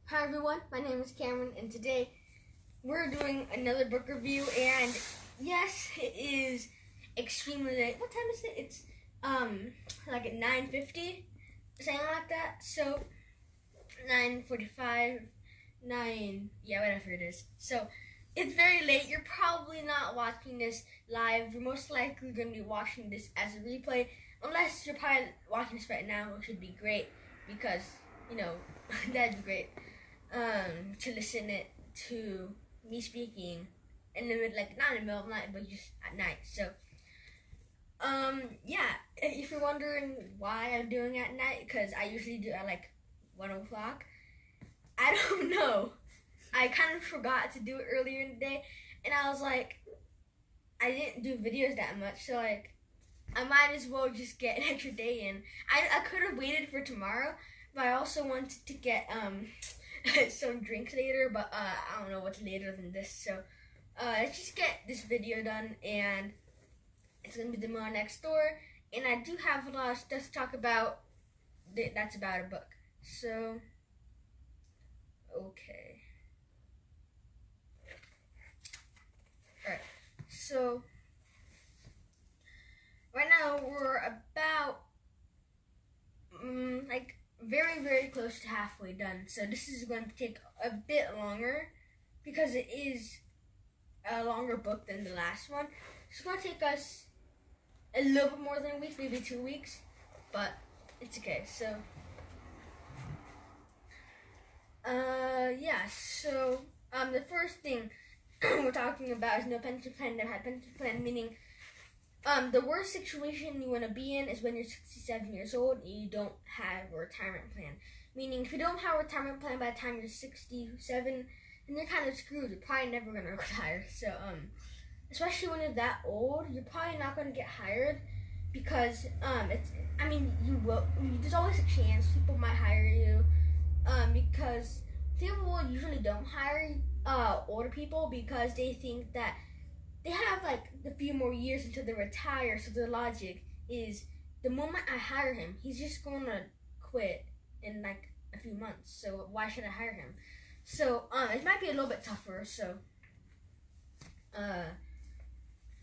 Hi everyone, my name is Cameron, and today we're doing another book review. And yes, it is extremely late. What time is it? It's like at 9:50, something like that. So 9:45, whatever it is. So it's very late. You're probably not watching this live. You're most likely going to be watching this as a replay, unless you're probably watching this right now, which would be great because that'd be great. To listen it to me speaking in the middle, like not in the middle of the night, but just at night. So, if you're wondering why I'm doing it at night, because I usually do it at like 1 o'clock. I don't know. I kind of forgot to do it earlier in the day, and I was like, I didn't do videos that much, so like, I might as well just get an extra day in. I could have waited for tomorrow, but I also wanted to get some drinks later, but I don't know what's later than this. So let's just get this video done, and it's gonna be the Millionaire next door. And I do have a lot of stuff to talk about. That's about a book. So okay, all right. So right now we're about very, very close to halfway done. So this is going to take a bit longer because it is a longer book than the last one. It's going to take us a little bit more than a week, maybe 2 weeks, but it's okay. So, the first thing we're talking about is no pension plan, never had pension plan, meaning the worst situation you want to be in is when you're 67 years old and you don't have a retirement plan. Meaning, if you don't have a retirement plan by the time you're 67, then you're kind of screwed. You're probably never going to retire. So, especially when you're that old, you're probably not going to get hired because, you will. There's always a chance people might hire you because people usually don't hire older people because they think that they have like a few more years until they retire. So the logic is the moment I hire him, he's just going to quit in like a few months. So why should I hire him? So it might be a little bit tougher. So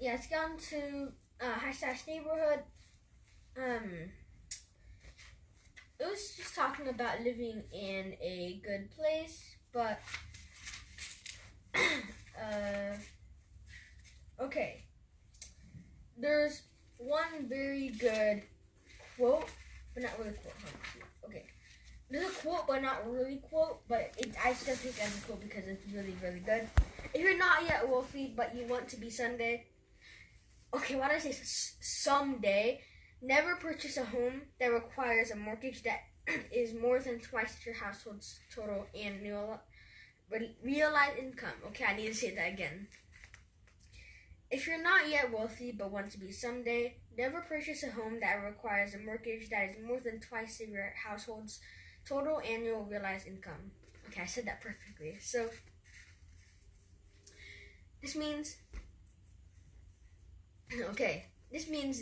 let's get on to high status neighborhood. It was just talking about living in a good place, but okay. There's one very good quote, but not really quote. Okay. There's a quote, but not really quote, but I still think it's a quote because it's really, really good. If you're not yet wealthy, but you want to be someday, why did I say someday? Never purchase a home that requires a mortgage that is more than twice your household's total annual realized income. Okay, I need to say that again. If you're not yet wealthy but want to be someday, never purchase a home that requires a mortgage that is more than twice your household's total annual realized income. Okay, I said that perfectly. So, this means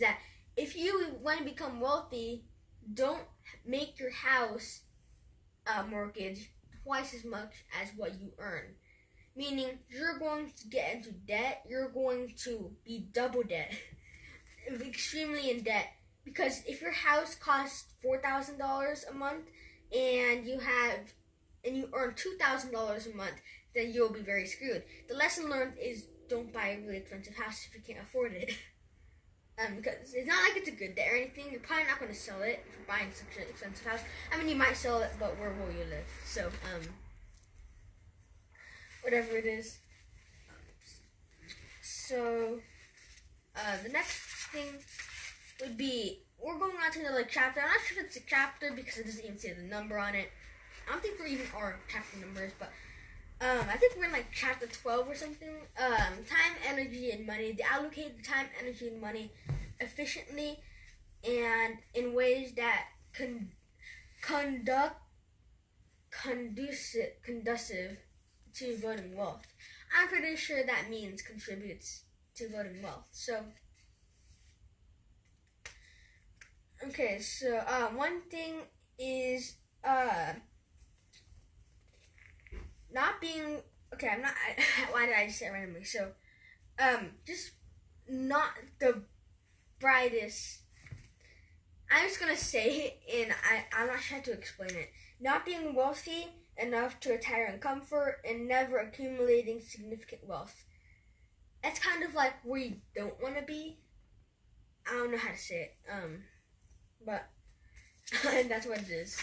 that if you want to become wealthy, don't make your house mortgage twice as much as what you earn. Meaning, you're going to get into debt, you're going to be double debt, extremely in debt. Because if your house costs $4,000 a month and you earn $2,000 a month, then you'll be very screwed. The lesson learned is don't buy a really expensive house if you can't afford it. Because it's not like it's a good debt or anything. You're probably not going to sell it if you're buying such an expensive house. You might sell it, but where will you live? So, whatever it is. So, the next thing would be, we're going on to another chapter. I'm not sure if it's a chapter because it doesn't even say the number on it. I don't think we're even our chapter numbers, but I think we're in like chapter 12 or something. Time, energy, and money. They allocate the time, energy, and money efficiently and in ways that conducive to voting wealth. I'm pretty sure that means contributes to voting wealth. So, one thing is not being okay. I'm not. Why did I just say it randomly? So, just not the brightest. I'm just gonna say it, and I'm not sure how to explain it. Not being wealthy enough to retire in comfort and never accumulating significant wealth. That's kind of like where you don't want to be. I don't know how to say it. But that's what it is.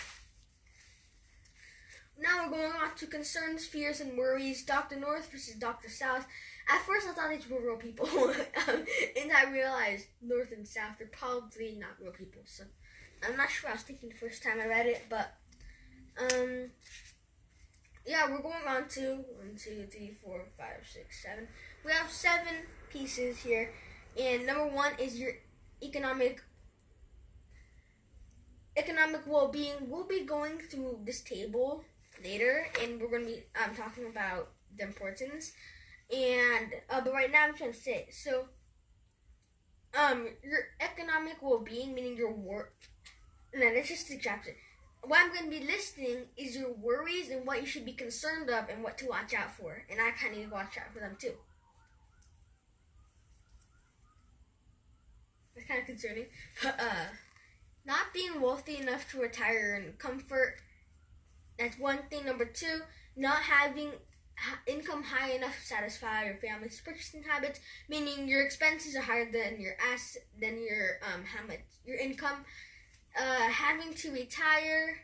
Now we're going on to concerns, fears, and worries. Dr. North versus Dr. South. At first I thought these were real people. And I realized North and South are probably not real people. So I'm not sure what I was thinking the first time I read it. But, yeah, we're going on to 1, 2, 3, 4, 5, 6, 7. We have 7 pieces here. And number 1 is your economic well-being. We'll be going through this table later, and we're going to be talking about the importance. And but right now I'm trying to say it. So your economic well-being, meaning your work. No, that's just distraction. What I'm going to be listing is your worries and what you should be concerned of and what to watch out for. And I kind of need to watch out for them too. It's kind of concerning. But not being wealthy enough to retire in comfort. That's one thing. Number 2, not having income high enough to satisfy your family's purchasing habits, meaning your expenses are higher than your how much your income. Having to retire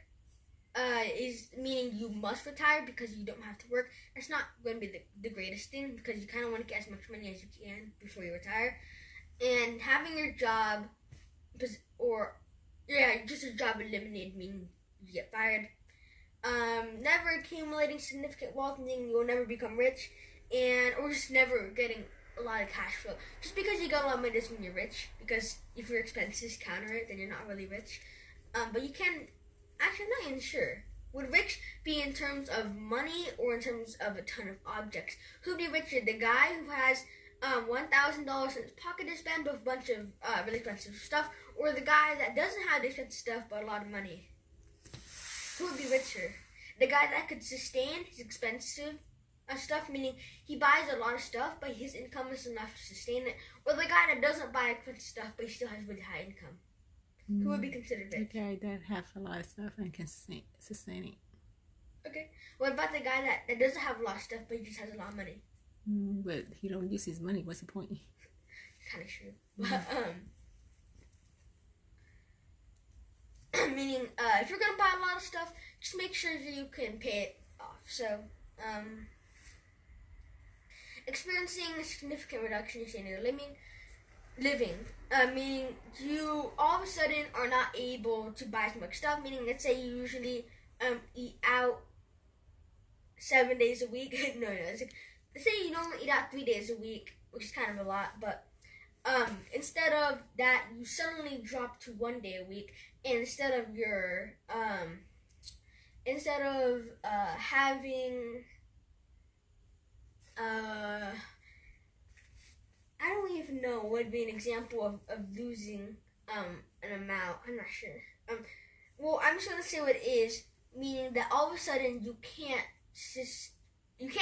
is meaning you must retire because you don't have to work. That's not going to be the greatest thing because you kind of want to get as much money as you can before you retire. And having your job just your job eliminated, meaning you get fired. Never accumulating significant wealth, meaning you'll never become rich, or just never getting a lot of cash flow. Just because you got a lot of money doesn't mean you're rich, because if your expenses counter it, then you're not really rich. But you can, actually I'm not even sure. Would rich be in terms of money or in terms of a ton of objects? Who'd be richer, the guy who has $1,000 in his pocket to spend with a bunch of really expensive stuff, or the guy that doesn't have the expensive stuff but a lot of money? Who would be richer? The guy that could sustain his expensive stuff, meaning he buys a lot of stuff but his income is enough to sustain it, or the guy that doesn't buy expensive stuff but he still has really high income? Who would be considered rich? The guy that has a lot of stuff and can sustain it. Okay. What about the guy that doesn't have a lot of stuff but he just has a lot of money? But he don't use his money. What's the point? Kind of true. But meaning if you're gonna buy a lot of stuff, just make sure that you can pay it off. So experiencing a significant reduction in standard living, meaning you all of a sudden are not able to buy as much stuff. Meaning, let's say you usually eat out 7 days a week. No, it's like, let's say you normally eat out 3 days a week, which is kind of a lot, but instead of that, you suddenly drop to 1 day a week, and instead of having I don't even know what would be an example of losing an amount. I'm not sure. Well, I'm just gonna say what it is, meaning that all of a sudden you can't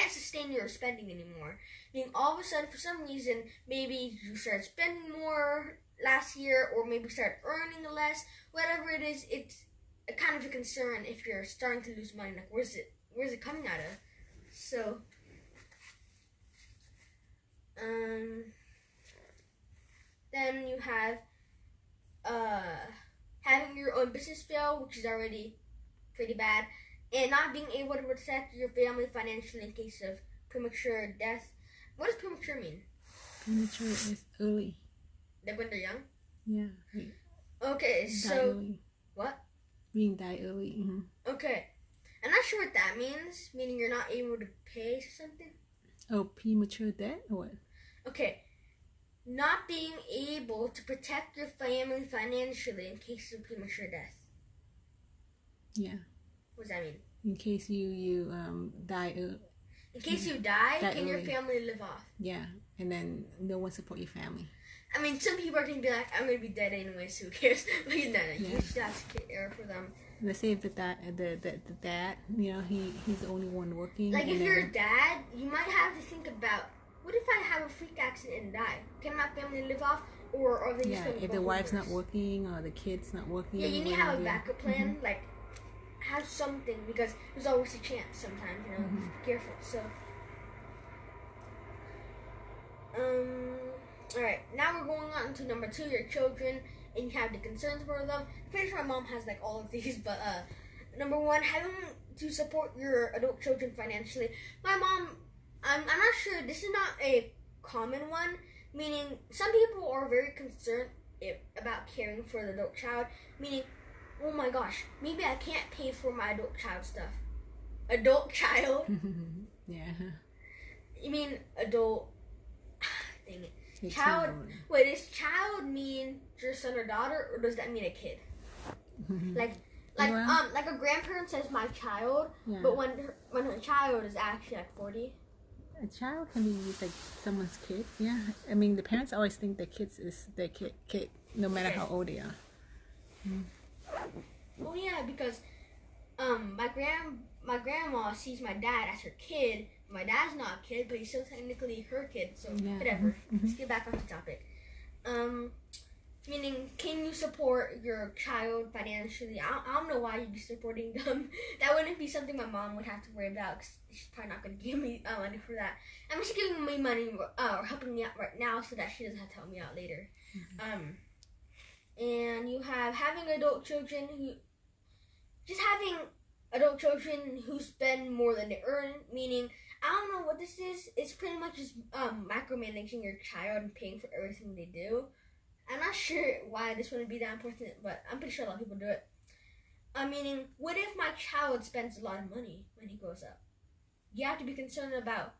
sustain your spending anymore. Meaning all of a sudden, for some reason, maybe you started spending more last year, or maybe start earning less. Whatever it is, it's a kind of a concern if you're starting to lose money. Like, where's it coming out of? So, then you have having your own business fail, which is already pretty bad, and not being able to protect your family financially in case of premature death. What does premature mean? Premature is early. Like when they're young? Yeah. Like okay, so early. What? Being die early. Mm-hmm. Okay. I'm not sure what that means, meaning you're not able to pay something. Oh, premature death or what? Okay. Not being able to protect your family financially in case of premature death. Yeah. What does that mean? In case you die early. In case you die, can early. your family live off? Yeah, and then no one support your family. I mean, some people are going to be like, I'm going to be dead anyway, so who cares? But you know, you still have to care for them. Let's say if the dad, he's the only one working. Like if you're a dad, you might have to think about, what if I have a freak accident and die? Can my family live off, or are they just going to if the wife's not working or the kid's not working? Yeah, you need to have a backup plan. Like have something, because there's always a chance. Sometimes be careful. So, all right. Now we're going on to number 2. Your children, and you have the concerns for them. I'm pretty sure my mom has like all of these, but number 1, having to support your adult children financially. My mom, I'm not sure. This is not a common one. Meaning, some people are very concerned about caring for the adult child. Meaning, oh my gosh, maybe I can't pay for my adult child stuff. Adult child? Yeah. You mean adult? Dang it. It's Child. too- Wait, does child mean your son or daughter, or does that mean a kid? Like a grandparent says my child, Yeah. but when her child is actually like 40. A child can be used like someone's kid. Yeah. I mean, the parents always think their kids is their kid, no matter how old they are. Well, yeah, because my grandma sees my dad as her kid. My dad's not a kid, but he's still technically her kid. So whatever. Let's get back on the topic. Meaning, can you support your child financially? I don't know why you'd be supporting them. That wouldn't be something my mom would have to worry about, because she's probably not going to give me money for that. I'm just giving me money or helping me out right now so that she doesn't have to help me out later. And you have having adult children who spend more than they earn, meaning, I don't know what this is. It's pretty much just micromanaging your child and paying for everything they do. I'm not sure why this wouldn't be that important, but I'm pretty sure a lot of people do it. Meaning, what if my child spends a lot of money when he grows up? You have to be concerned about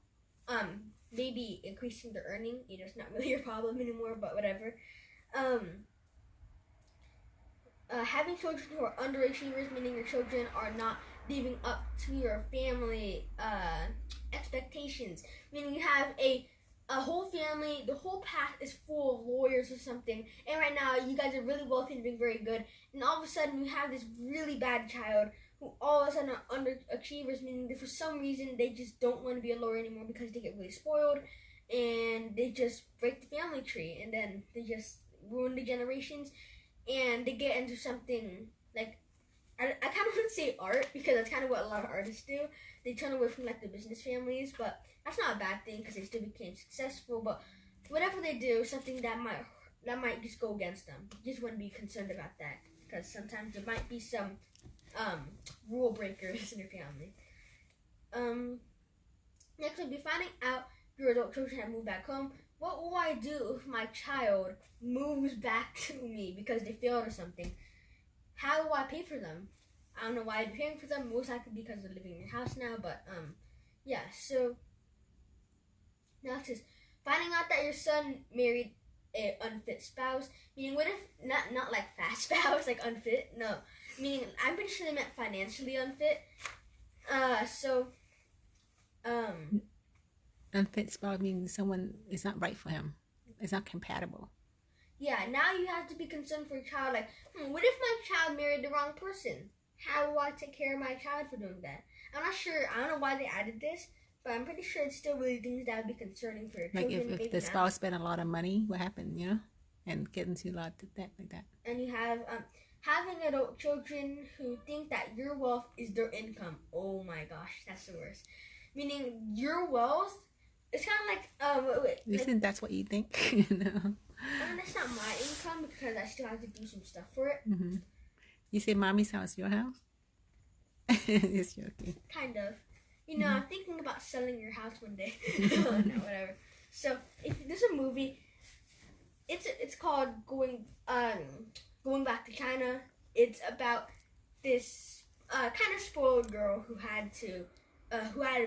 maybe increasing their earning. It's not really your problem anymore, but whatever. Having children who are underachievers, meaning your children are not living up to your family expectations. Meaning you have a whole family, the whole path is full of lawyers or something, and right now you guys are really wealthy and doing very good, and all of a sudden you have this really bad child who all of a sudden are underachievers, meaning that for some reason they just don't want to be a lawyer anymore because they get really spoiled, and they just break the family tree, and then they just ruin the generations, and they get into something like, I kind of want to say art, because that's kind of what a lot of artists do. They turn away from like the business families, but that's not a bad thing because they still became successful. But whatever they do, something that might just go against them. You just want to be concerned about that, because sometimes there might be some rule breakers in your family. Next will be finding out your adult children have moved back home. What will I do if my child moves back to me because they failed or something? How will I pay for them? I don't know why I'd be paying for them, most likely because they're living in your house now, but yeah, so next is finding out that your son married an unfit spouse. Meaning, what if not like fast spouse, like unfit? No, meaning I'm pretty sure they meant financially unfit. Unfit spouse means someone is not right for him. It's not compatible. Yeah, now you have to be concerned for your child. Like, what if my child married the wrong person? How will I take care of my child for doing that? I'm not sure. I don't know why they added this, but I'm pretty sure it's still really things that would be concerning for your children. Like if the spouse spent a lot of money, what happened, and get into a lot of debt like that. And you have having adult children who think that your wealth is their income. Oh my gosh, that's the worst. Meaning your wealth, it's kind of like You think that's what you think? I mean, that's not my income because I still have to do some stuff for it. Mm-hmm. You say mommy's house, your house? It's joking. Kind of. I'm thinking about selling your house one day. No, whatever. So, if there's a movie, it's called Going Back to China. It's about this kind of spoiled girl who had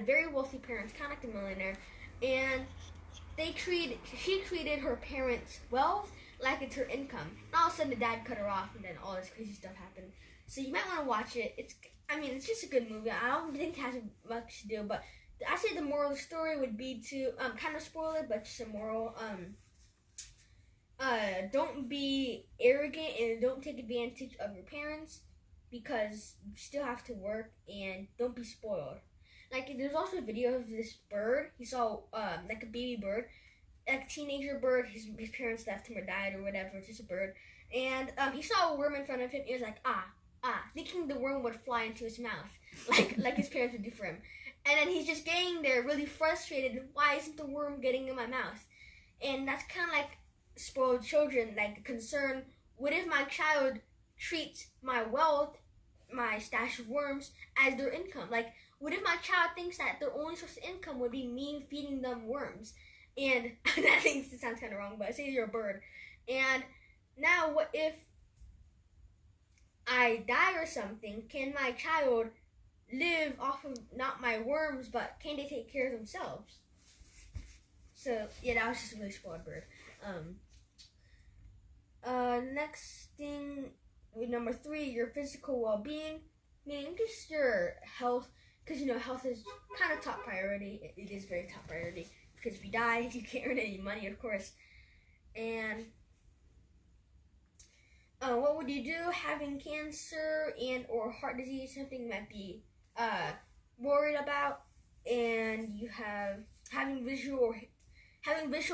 very wealthy parents, kind of like the Millionaire, and she treated her parents' wealth like it's her income. And all of a sudden, the dad cut her off, and then all this crazy stuff happened. So you might want to watch it. It's just a good movie. I don't think it has much to do, but I say the moral of the story would be to kind of spoil it, but just a moral. Don't be arrogant and don't take advantage of your parents, because you still have to work and don't be spoiled. Like there's also a video of this bird. He saw like a baby bird, like a teenager bird. His parents left him or died or whatever. It's just a bird, and he saw a worm in front of him. He was like thinking the worm would fly into his mouth, like his parents would do for him. And then he's just getting there, really frustrated. Why isn't the worm getting in my mouth? And that's kind of like spoiled children, like concern. What if my child treats my wealth, my stash of worms, as their income? Like, what if my child thinks that their only source of income would be me feeding them worms? And that thing sounds kind of wrong, but say you're a bird. And now, what if I die or something? Can my child live off of not my worms, but can they take care of themselves? So yeah, that was just a really spoiled bird. Next thing, number 3, your physical well-being, meaning just your health, because health is kind of top priority. It is very top priority because if you die, you can't earn any money, of course. And what would you do having cancer and or heart disease, something you might be worried about, and you have having visual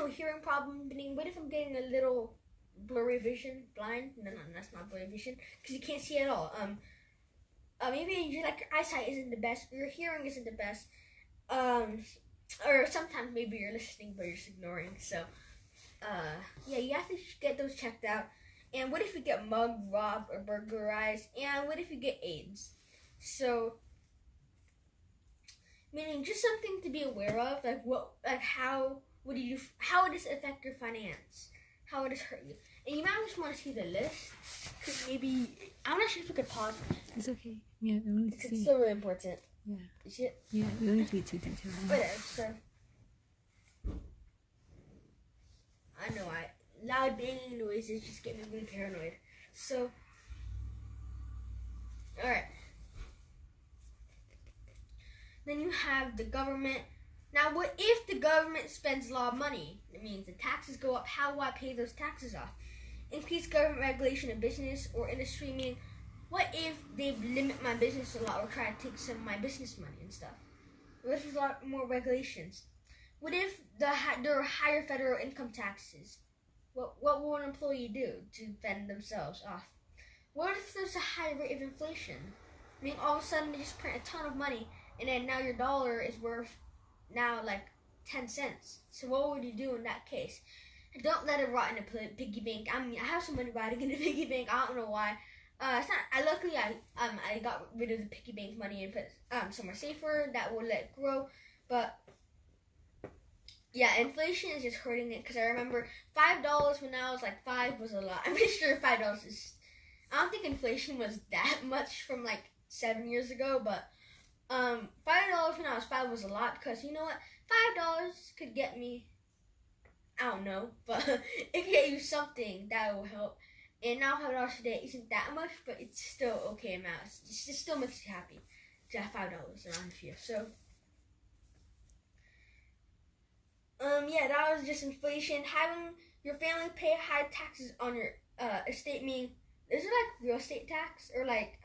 hearing problem, meaning what if I'm getting a little blurry vision, blind? No, that's not blurry vision, because you can't see at all. Maybe your eyesight isn't the best, or your hearing isn't the best, or sometimes maybe you're listening but you're just ignoring. So, yeah, you have to get those checked out. And what if you get mugged, robbed, or burglarized? And what if you get AIDS? So, meaning just something to be aware of, how would this affect your finance? How would this hurt you? And you might just want to see the list, because maybe, I'm not sure if we could pause. It's okay. Yeah, I want to see. It's still really important. Yeah. Is it? Yeah, you don't need to be too detailed. Whatever, so. I know, loud banging noises just get me really paranoid. So, alright. Then you have the government. Now, what if the government spends a lot of money? It means the taxes go up. How will I pay those taxes off? Increase government regulation of business or industry, meaning what if they limit my business a lot or try to take some of my business money and stuff? What if there's a lot more regulations? What if there are higher federal income taxes? What will an employee do to fend themselves off? What if there's a high rate of inflation? I mean, all of a sudden they just print a ton of money, and then now your dollar is worth now like 10 cents. So what would you do in that case? Don't let it rot in a piggy bank. I mean, I have some money rotting in a piggy bank. I don't know why. It's not. Luckily, I got rid of the piggy bank money and put somewhere safer that will let it grow. But yeah, inflation is just hurting it, because I remember $5 when I was like 5 was a lot. I'm pretty sure $5 is. I don't think inflation was that much from like 7 years ago, but $5 when I was 5 was a lot, because you know what, $5 could get me, I don't know, but it could get you something that will help. And now $5 a day isn't that much, but it's still okay amount. It just still makes you happy to have $5 around here. So, yeah, that was just inflation. Having your family pay high taxes on your estate, meaning, is it like real estate tax or like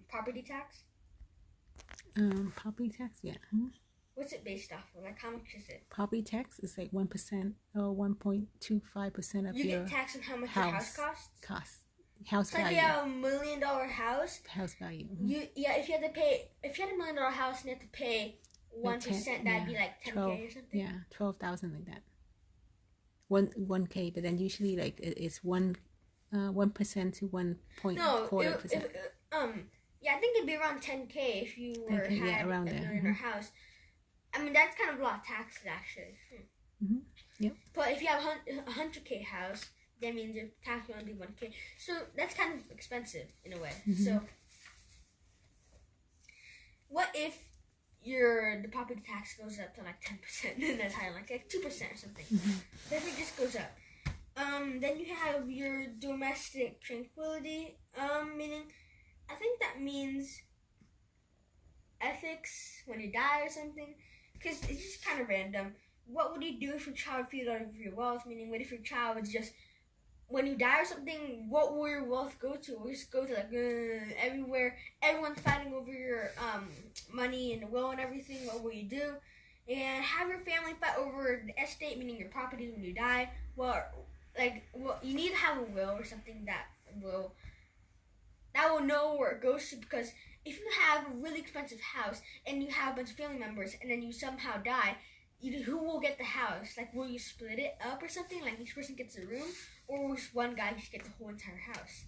property tax? Property tax, yeah. What's it based off of? Like, how much is it? Property tax is like 1% or 1.25% of you your get taxed on how much your house costs? House so value. Like, you have $1 million house. House value. If you had $1 million house and you had to pay 1%, that'd be like 10K 12, or something. Yeah, 12,000 like that. 1K, but then usually like it's 1% to 1.25%. Yeah, I think it'd be around 10K if you had around a there. millionaire house. I mean, that's kind of a lot of taxes, actually. Yep. But if you have a 100K house, that means your tax will only be 1K. So that's kind of expensive in a way. So what if the property tax goes up to like 10%, and that's higher, like 2% or something? Then it just goes up. Then you have your domestic tranquility, meaning, I think that means ethics when you die or something, because it's just kind of random. What would you do if your child feels out of your wealth? Meaning, what if your child was just when you die or something, what will your wealth go to? Will just go to like everywhere. Everyone's fighting over your money and will and everything. What will you do? And have your family fight over the estate, meaning your property when you die. Well, you need to have a will or something that will know where it goes to, because if you have a really expensive house and you have a bunch of family members and then you somehow die, who will get the house? Like, will you split it up or something? Like, each person gets a room, or will just one guy just get the whole entire house?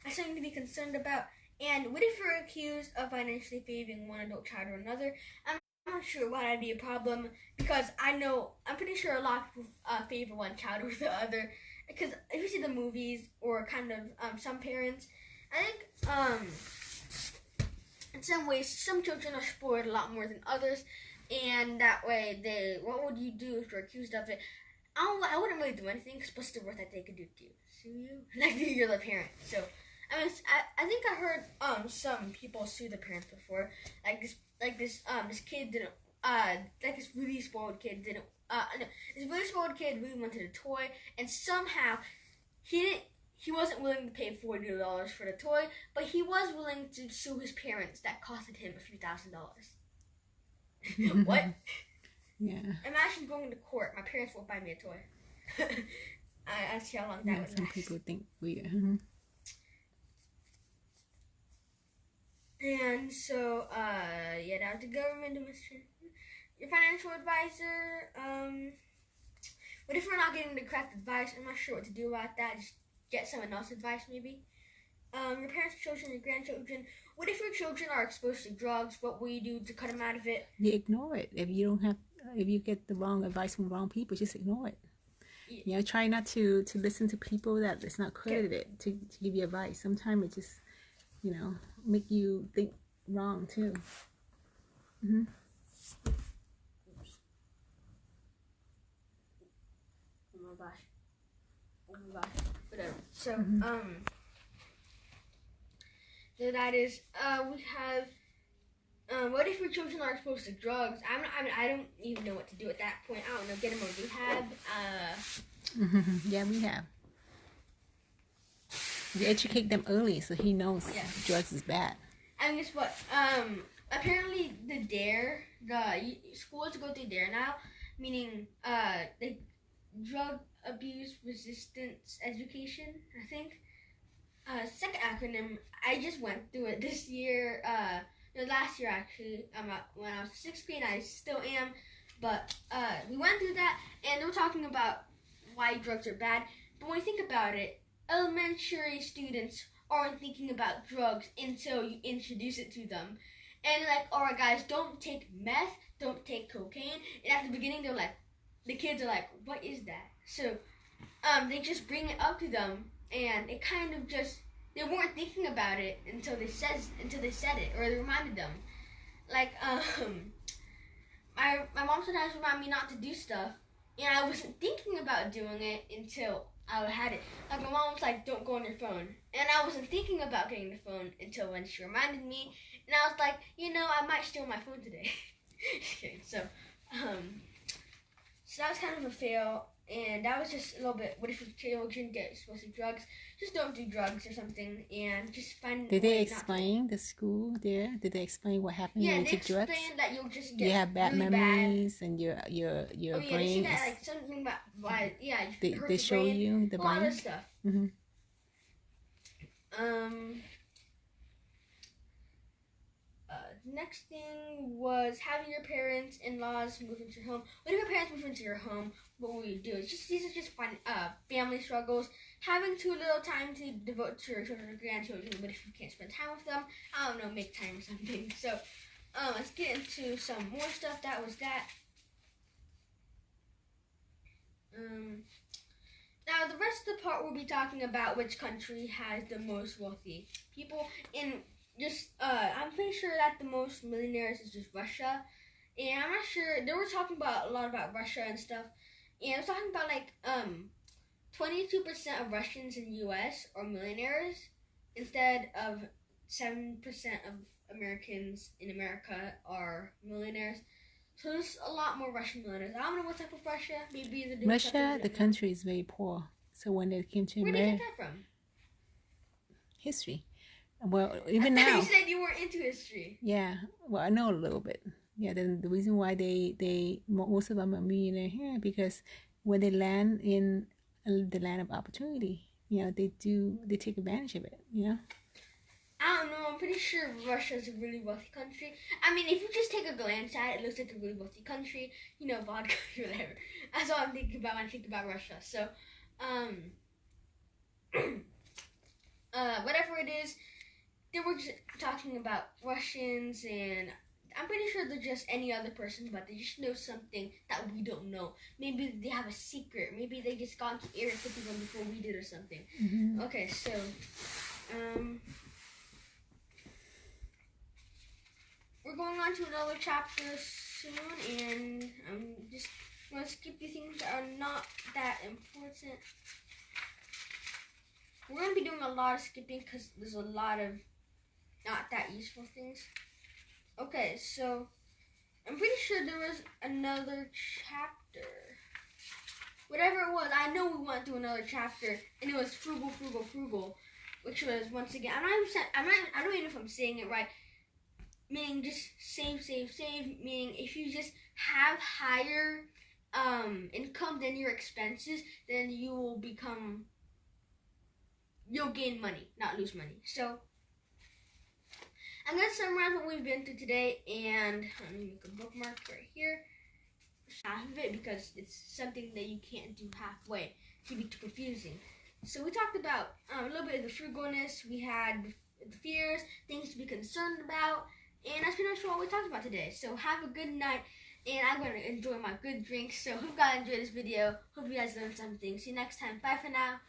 That's something to be concerned about. And what if you're accused of financially favoring one adult child or another? I'm not sure why that'd be a problem, because I'm pretty sure a lot of people favor one child over the other. Because if you see the movies or kind of some parents, I think in some ways some children are spoiled a lot more than others, and that way what would you do if you're accused of it? I wouldn't really do anything, because what's the worst that they could do to you? Sue you? Like, you're the parent. So I mean, I think I heard some people sue the parents before. This kid didn't this really spoiled kid didn't this really spoiled kid really wanted a toy, and somehow he wasn't willing to pay $40 for the toy, but he was willing to sue his parents. That costed him a few $1,000s. What? Yeah. Imagine going to court. My parents won't buy me a toy. I see how long that would last. Some people think weird. And so, that was the government administration. Your financial advisor, what if we're not getting the correct advice? I'm not sure what to do about that. Just get someone else's advice, maybe. Your parents, children, your grandchildren. What if your children are exposed to drugs? What will you do to cut them out of it? You ignore it. If you get the wrong advice from wrong people, just ignore it. Yeah. Try not to listen to people that it's not credited to give you advice. Sometimes it just, make you think wrong too. Mm-hmm. Oh my gosh. Whatever. So, so that is, we have, what if your children are exposed to drugs? I don't even know what to do at that point. I don't know, get them a rehab. Yeah, we have. You educate them early so he knows drugs is bad. And guess what? Apparently the schools go through DARE now, meaning the drug abuse resistance education, I think. Second acronym. I just went through it this year. Last year actually. When I was 6th grade, I still am. But we went through that, and they were talking about why drugs are bad. But when you think about it, elementary students aren't thinking about drugs until you introduce it to them. And like, alright guys, don't take meth, don't take cocaine. And at the beginning, the kids are like, what is that? So they just bring it up to them, and it kind of just, they weren't thinking about it until they said it, or they reminded them. Like, my mom sometimes reminded me not to do stuff, and I wasn't thinking about doing it until I had it. Like, my mom was like, don't go on your phone. And I wasn't thinking about getting the phone until when she reminded me. And I was like, I might steal my phone today. So that was kind of a fail. And that was just a little bit, what if your children get exposed to drugs? Just don't do drugs or something, and just find. Did they explain the school there? Did they explain what happened when you took drugs? Yeah, they explained that you'll just get you have bad really memories, bad. And your brain. They see that, like, something about why. Yeah, they show brain, you the brain. All this stuff. Mm-hmm. Next thing was having your parents, in-laws move into your home. What if your parents move into your home? What will you do? These are just fun family struggles. Having too little time to devote to your children or grandchildren. What if you can't spend time with them? I don't know, make time or something. So let's get into some more stuff. That was that. Now the rest of the part we'll be talking about which country has the most wealthy people. I'm pretty sure that the most millionaires is just Russia, and I'm not sure. They were talking a lot about Russia and stuff, and I was talking about 22% of Russians in the U.S. are millionaires, instead of 7% of Americans in America are millionaires. So there's a lot more Russian millionaires. I don't know what type of Russia. Maybe the Russia, the country is very poor. So when they came to Where did America, you get that from? History. Well, even now. You said you were into history. Yeah. Well, I know a little bit. Yeah. Then the reason why they most of them are millionaire here because when they land in the land of opportunity, they take advantage of it. I don't know. I'm pretty sure Russia is a really wealthy country. I mean, if you just take a glance at it, it looks like a really wealthy country. Vodka, whatever. That's all I'm thinking about when I think about Russia. So, whatever it is, they were just talking about Russians, and I'm pretty sure they're just any other person, but they just know something that we don't know. Maybe they have a secret. Maybe they just got into Area 51 before we did or something. Mm-hmm. Okay, so, we're going on to another chapter soon, and I'm just going to skip the things that are not that important. We're going to be doing a lot of skipping because there's a lot of not that useful things. Okay, so I'm pretty sure there was another chapter. Whatever it was, I know we went through another chapter, and it was frugal, frugal, frugal, which was once again. I don't even know if I'm saying it right. Meaning just save, save, save. Meaning if you just have higher income than your expenses, then you'll gain money, not lose money. So I'm gonna summarize what we've been through today, and let me make a bookmark right here. Half of it because it's something that you can't do halfway. It can be too confusing. So we talked about a little bit of the frugalness. We had the fears, things to be concerned about. And that's pretty much what we talked about today. So have a good night, and I'm going to enjoy my good drink. So hope you guys enjoyed this video. Hope you guys learned something. See you next time. Bye for now.